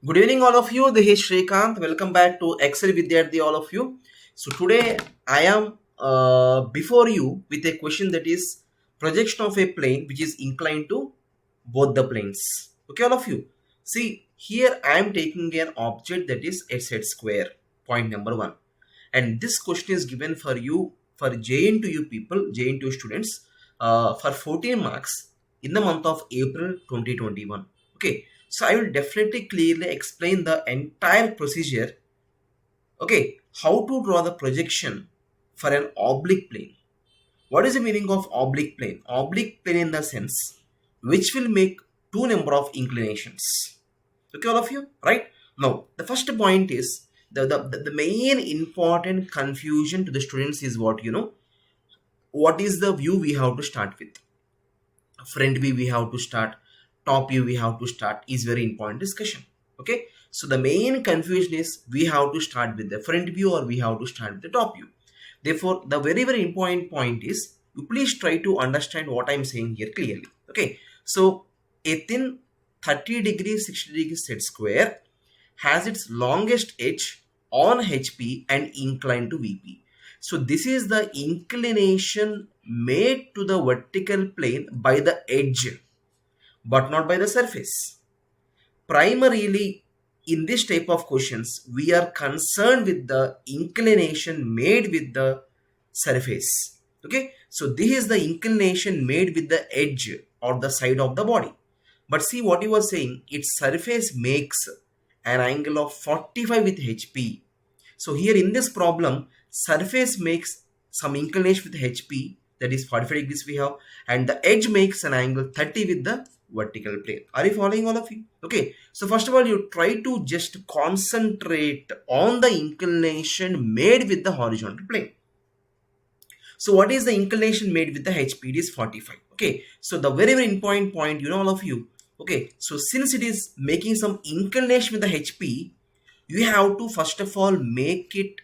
Good evening, all of you. This is Shrikant. Welcome back to Excel Vidyarthi, all of you. So today I am before you with a question that is projection of a plane which is inclined to both the planes. Okay, all of you. See here I am taking an object that is a set square. Point number one, and this question is given for you for JNTU people, JNTU students, for 14 marks in the month of April 2021. Okay. So I will definitely clearly explain the entire procedure. Okay, how to draw the projection for an oblique plane. What is the meaning of oblique plane? Oblique plane in the sense which will make two number of inclinations. Okay, all of you, right? Now, the first point is the main important confusion to the students is what is the view we have to start with. Front view we have to start, top view we have to start is very important discussion. Okay, so the main confusion is we have to start with the front view or we have to start with the top view. Therefore, the very important point is you please try to understand what I'm saying here clearly. Okay, so a thin 30 degree 60 degree set square has its longest edge on HP and inclined to VP. So this is the inclination made to the vertical plane by the edge, but not by the surface. Primarily, in this type of questions, we are concerned with the inclination made with the surface. Okay, so this is the inclination made with the edge or the side of the body. But see what you were saying, its surface makes an angle of 45 with HP. So here in this problem, surface makes some inclination with HP, that is 45 degrees we have, and the edge makes an angle 30 with the vertical plane. Are you following, all of you? Okay, so first of all, you try to just concentrate on the inclination made with the horizontal plane. So what is the inclination made with the HP? It is 45. Okay, so the very important point, all of you. Okay, so since it is making some inclination with the HP, you have to first of all make it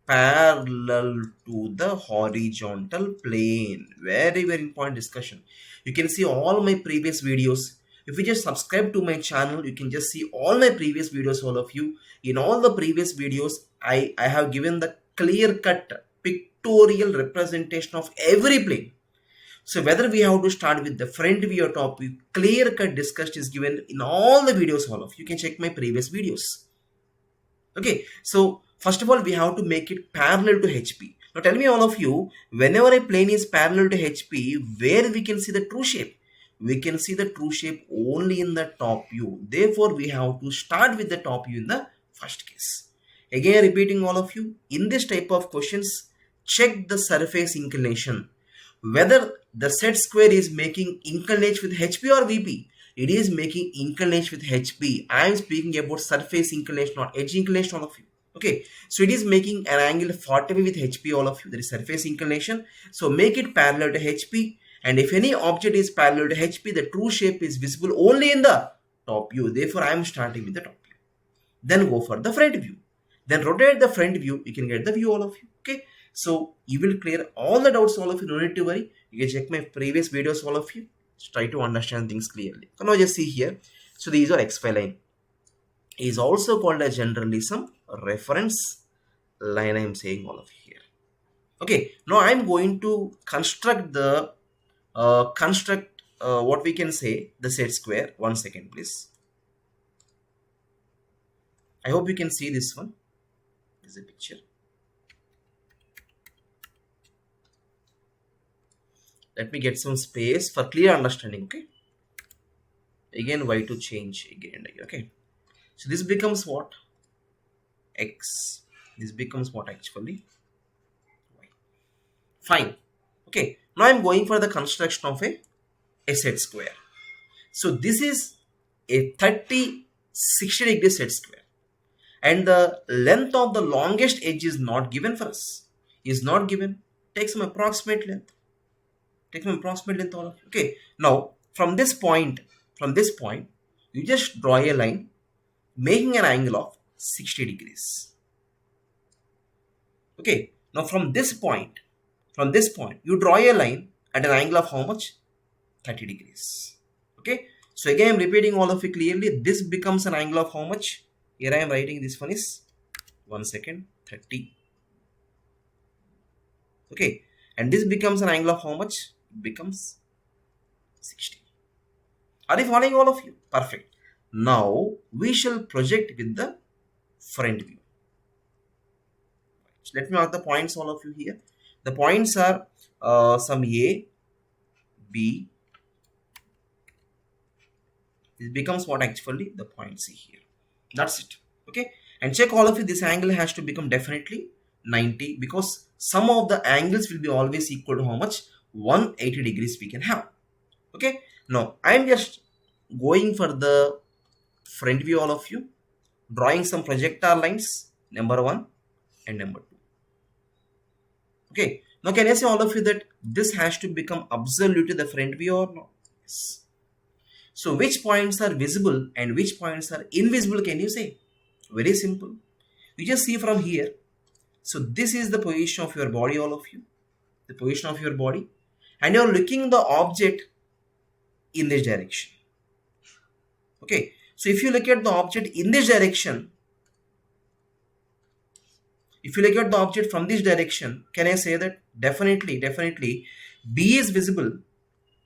parallel to the horizontal plane. Very important discussion. You can see all my previous videos. If you just subscribe to my channel, you can just see all my previous videos, all of you. In all the previous videos, I have given the clear-cut pictorial representation of every plane. So whether we have to start with the front view or top view, clear-cut discussion is given in all the videos, all of you. You can check my previous videos. Okay, so first of all, we have to make it parallel to HP. Now tell me, all of you, whenever a plane is parallel to HP, where we can see the true shape? We can see the true shape only in the top view. Therefore, we have to start with the top view in the first case. Again, repeating, all of you, in this type of questions, check the surface inclination. Whether the set square is making inclination with HP or VP, it is making inclination with HP. I am speaking about surface inclination, not edge inclination, all of you. Okay, so it is making an angle 45 with HP, all of you. There is surface inclination. So make it parallel to HP. And if any object is parallel to HP, the true shape is visible only in the top view. Therefore, I am starting with the top view. Then go for the front view. Then rotate the front view. You can get the view, all of you. Okay, so you will clear all the doubts, all of you. No need to worry. You can check my previous videos, all of you. Just try to understand things clearly. So now just see here. So these are XY line. Is also called as generally some reference line. I am saying all of you here. Okay, now I am going to construct the what we can say the set square. 1 second, please. I hope you can see this one. This is a picture. Let me get some space for clear understanding. Okay. Again, y to change again and again. Okay. So this becomes what? X. This becomes what actually? Y. Fine. Okay. Now I'm going for the construction of a set square. So this is a 30-60 degree set square. And the length of the longest edge is not given for us. Is not given. Take some approximate length. Take some approximate length, all of you. Okay. Now from this point, you just draw a line making an angle of 60 degrees. Okay. Now from this point, you draw a line at an angle of how much? 30 degrees. Okay. So again, I'm repeating all of it clearly. This becomes an angle of how much? Here I am writing this one is 1 second 30. Okay, and this becomes an angle of how much? It becomes 60. Are you following all of you? Perfect. Now we shall project with the front view. So let me mark the points all of you here. The points are some A, B. This becomes what actually the point C here. That's it. Okay, and check all of you. This angle has to become definitely 90 because sum of the angles will be always equal to how much? 180 degrees we can have. Okay, now I am just going for the front view all of you, drawing some projectile lines, number 1 and number 2. Okay, now can I say all of you that this has to become absolutely the front view or not? Yes. So which points are visible and which points are invisible, can you say? Very simple. You just see from here. So this is the position of your body, all of you. The position of your body. And you are looking the object in this direction. Okay. So if you look at the object in this direction, if you look at the object from this direction, can I say that definitely B is visible,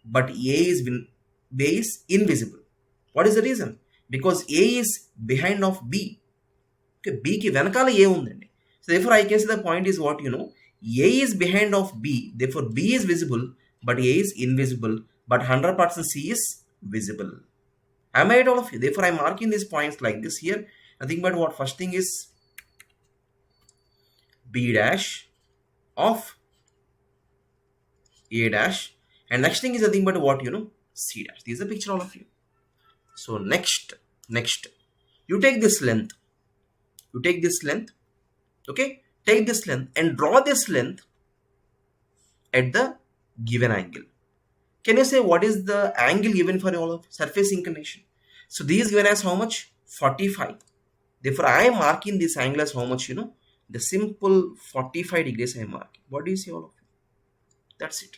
but A is invisible. What is the reason? Because A is behind of B. Okay, B ki venakala A undandi. So therefore I can say the point is what, A is behind of B, therefore B is visible, but A is invisible, but 100% C is visible. Am I right, all of you? Therefore I am marking these points like this here. Nothing but what? First thing is B dash of A dash, and next thing is nothing but what, C dash. This is a picture, all of you. So next, you take this length. Okay, take this length and draw this length at the given angle. Can you say what is the angle given for all of surface inclination? So this is given as how much? 45. Therefore I am marking this angle as how much? The simple 45 degrees I am marking. What do you see, all of you? That's it.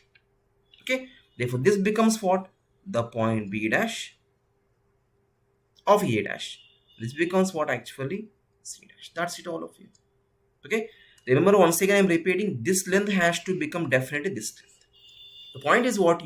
Okay, therefore this becomes what? The point B dash of A dash. This becomes what actually? C dash. That's it, all of you. Okay, remember, once again I am repeating, this length has to become definitely this length. The point is what,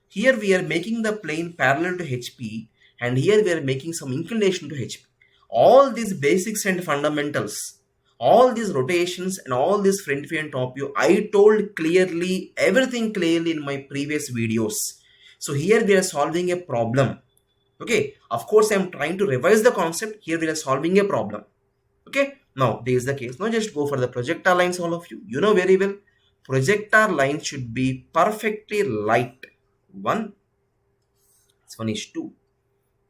here we are making the plane parallel to HP, and here we are making some inclination to HP. All these basics and fundamentals, all these rotations and all this front view and top view, I told clearly, everything clearly in my previous videos. So here we are solving a problem. Okay, of course I am trying to revise the concept. Here we are solving a problem. Okay, now this is the case. Now just go for the projectile lines, all of you. You know very well, projectile lines should be perfectly light. 1, this one is 2.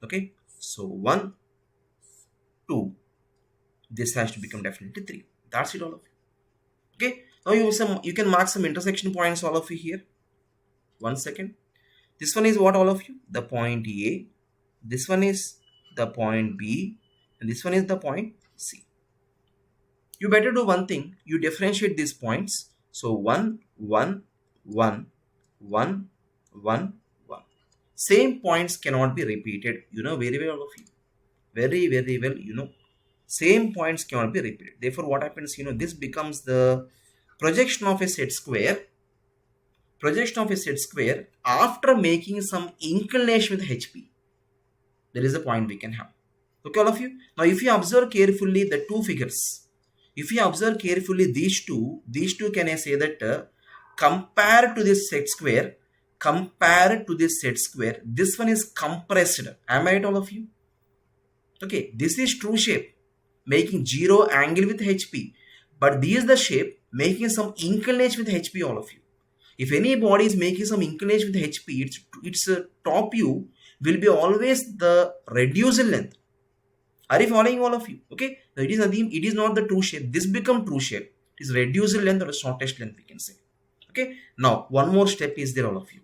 Okay, so 1, 2. This has to become definitely 3. That's it, all of you. Okay, now you can mark some intersection points, all of you here. 1 second. This one is what, all of you? The point A. This one is the point B, and this one is the point C. You better do one thing. You differentiate these points. So 1, 1, 1, 1, 1, 1. Same points cannot be repeated. You know very well, all of you. Very well, Same points cannot be repeated. Therefore, what happens, this becomes the projection of a set square. Projection of a set square after making some inclination with HP. There is a point we can have. Okay, all of you. Now, if you observe carefully the two figures, if you observe carefully these two can I say that compared to this set square, this one is compressed. Am I right, all of you? Okay, this is true shape, making 0 angle with HP. But this is the shape, making some inclination with HP, all of you. If any body is making some inclination with HP, its top view will be always the reduced length. Are you following, all of you? Okay, now it is not the true shape. This become true shape. It is reduced length or a shortest length, we can say. Okay, now one more step is there, all of you.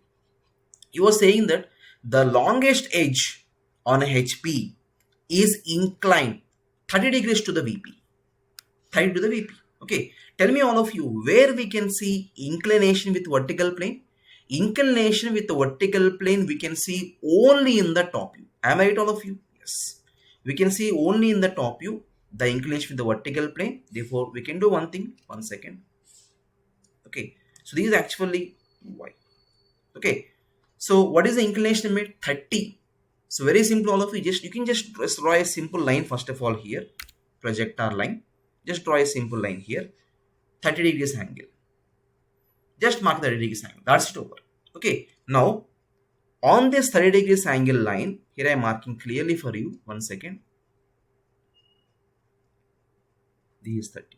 You are saying that the longest edge on a HP is inclined 30 degrees to the VP. 30 to the VP. Okay, tell me, all of you, where we can see inclination with vertical plane. Inclination with the vertical plane we can see only in the top view. Am I right, all of you? Yes. We can see only in the top view the inclination with the vertical plane. Therefore, we can do one thing. 1 second. Okay. So this is actually y. Okay. So what is the inclination made? 30. So very simple, all of you. You can just draw a simple line first of all here. Projector line. Just draw a simple line here. 30 degrees angle. Just mark the 30 degrees angle. That's it over. Okay. Now, on this 30 degrees angle line, here I am marking clearly for you. 1 second. This is 30.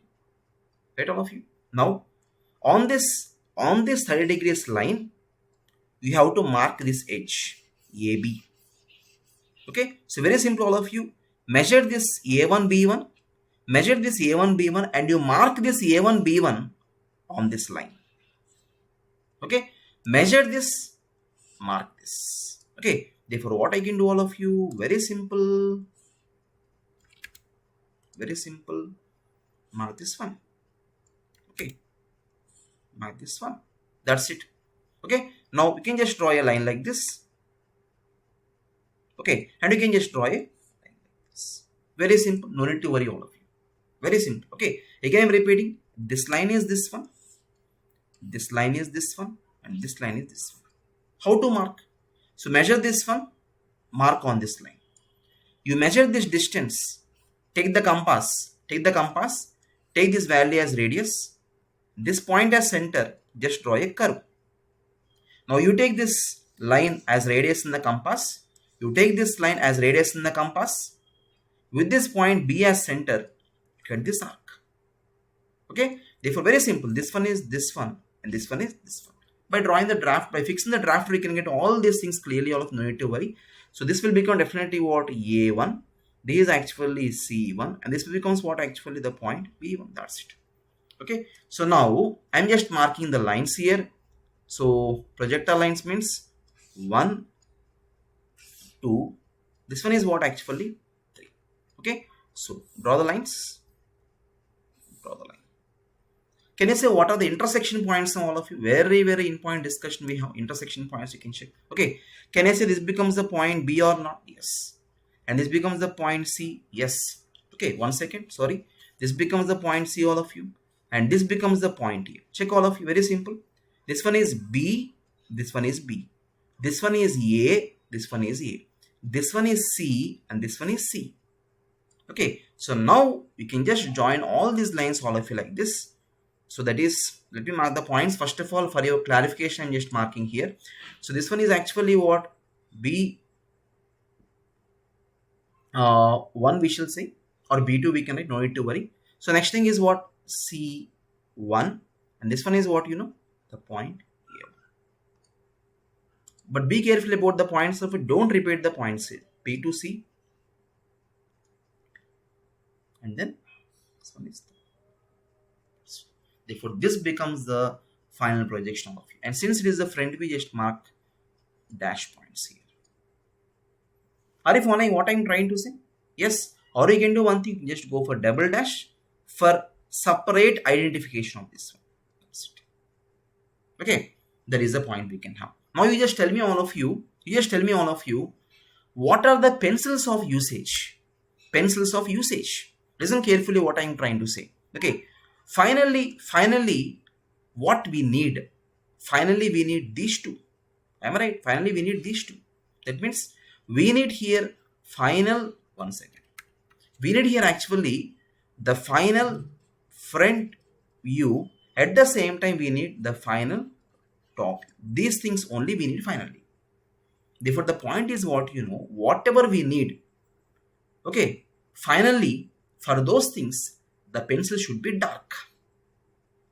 Right, all of you? Now, on this 30 degrees line, you have to mark this edge, AB. Okay. So very simple, all of you. Measure this A1, B1. Measure this A1, B1 and you mark this A1, B1 on this line. Okay. Measure this, mark this. Okay. Therefore, what I can do, all of you, very simple. Very simple. Mark this one. Okay. Mark this one. That's it. Okay. Now, we can just draw a line like this. Okay. And you can just draw a line like this. Very simple. No need to worry, all of you. Very simple. Okay. Again, I am repeating. This line is this one. This line is this one. And this line is this one. How to mark? So measure this one. Mark on this line. You measure this distance. Take the compass. Take the compass. Take this value as radius. This point as center. Just draw a curve. Now you take this line as radius in the compass. You take this line as radius in the compass. With this point B as center. Cut this arc. Okay. Therefore, very simple. This one is this one. And this one is this one. By drawing the draft, by fixing the draft, we can get all these things clearly. All of no need to worry. So this will become definitely what? A1. This is actually C1. And this becomes what? Actually the point B1. That's it. Okay. So now I'm just marking the lines here. So projector lines means 1, 2. This one is what? Actually 3. Okay. So draw the lines. Draw the line. Can you say what are the intersection points now, all of you? Very, very important discussion we have. Intersection points you can check. Okay. Can I say this becomes the point B or not? Yes. And this becomes the point C? Yes. Okay. 1 second. Sorry. This becomes the point C, all of you. And this becomes the point A. Check, all of you. Very simple. This one is B. This one is B. This one is A. This one is A. This one is C. And this one is C. Okay. So now you can just join all these lines, all of you, like this. So that is, let me mark the points. First of all, for your clarification, I'm just marking here. So this one is actually what? B1 we shall say, or B2 we can write, no need to worry. So next thing is what? C1. And this one is what, you know? The point here. But be careful about the points of it. Don't repeat the points here. B to C. And then this one is the. Therefore, this becomes the final projection of you. And since it is the front view, just mark dash points here. Are you following what I am trying to say? Yes. Or you can do one thing, just go for double dash for separate identification of this one. Okay. That is the point we can have. Now you just tell me, all of you, what are the pencils of usage? Pencils of usage. Listen carefully what I am trying to say. Okay. Finally, what we need? Finally, we need these two. Am I right? Finally, we need these two. That means we need here final, 1 second. We need here actually the final front view. At the same time, we need the final top. These things only we need finally. Therefore, the point is what, you know, whatever we need. Okay. Finally, for those things, the pencil should be dark.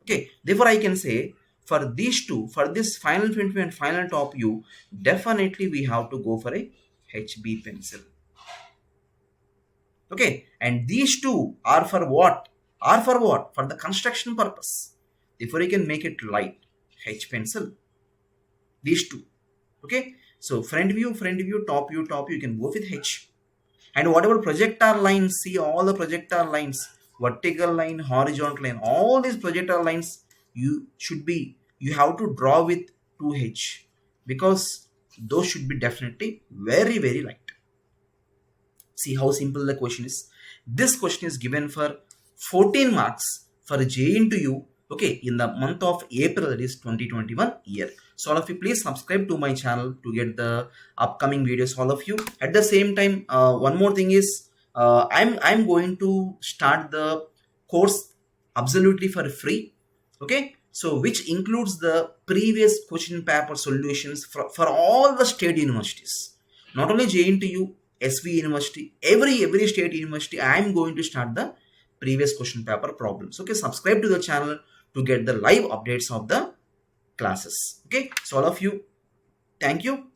Okay. Therefore, I can say for these two, for this final front view and final top view, definitely we have to go for a HB pencil. Okay. And these two are for what? For the construction purpose. Therefore, you can make it light. H pencil. These two. Okay. So, front view, top view, you can go with H. And whatever projector lines, see all the projector lines, vertical line, horizontal line, all these projector lines, you have to draw with JNTUH, because those should be definitely very, very light. See how simple the question is. This question is given for 14 marks for JNTU, okay, in the month of April, that is 2021 year. So all of you, please subscribe to my channel to get the upcoming videos, all of you. At the same time, one more thing is, I'm going to start the course absolutely for free, okay, so which includes the previous question paper solutions for all the state universities, not only JNTU, SV University, every state university. I am going to start the previous question paper problems. Okay, subscribe to the channel to get the live updates of the classes. Okay, so all of you, thank you.